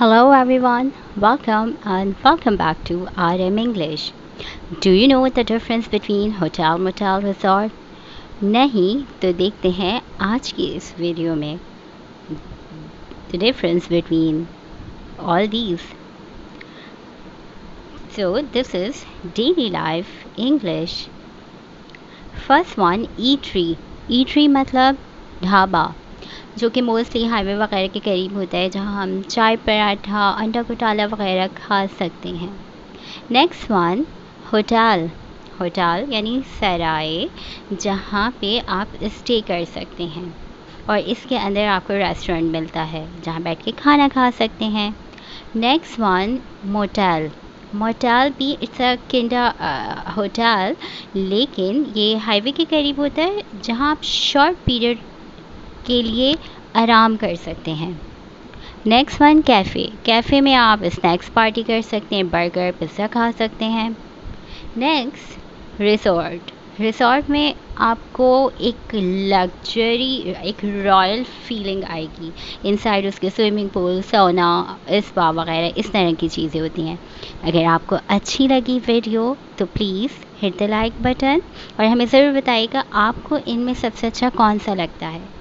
Hello everyone, welcome and welcome back to RM English. Do you know the difference between hotel, motel, resort? नहीं तो देखते हैं आज की इस वीडियो में the difference between all these. So this is daily life English. First one eatery. Eatery मतलब ढाबा जो कि मोस्टली हाईवे वगैरह के करीब होता है जहाँ हम चाय पराठा अंडा कुटाला वगैरह खा सकते हैं. Next one hotel. होटल यानी सराय जहाँ पे आप स्टे कर सकते हैं और इसके अंदर आपको रेस्टोरेंट मिलता है जहाँ बैठ के खाना खा सकते हैं. Next one motel. मोटेल भी इट्स अ किंडा होटल लेकिन ये हाईवे के करीब होता है जहाँ आप शॉर्ट पीरियड के लिए आराम कर सकते हैं. Next one cafe. कैफ़े में आप स्नैक्स पार्टी कर सकते हैं, बर्गर पिज़्ज़ा खा सकते हैं. Next resort. रिसोर्ट में आपको एक लग्जरी एक रॉयल फीलिंग आएगी. इनसाइड उसके स्विमिंग पूल सोना स्पा वगैरह इस तरह की चीज़ें होती हैं. अगर आपको अच्छी लगी वीडियो तो please hit the like button और हमें ज़रूर बताइएगा आपको इनमें सबसे अच्छा कौन सा लगता है.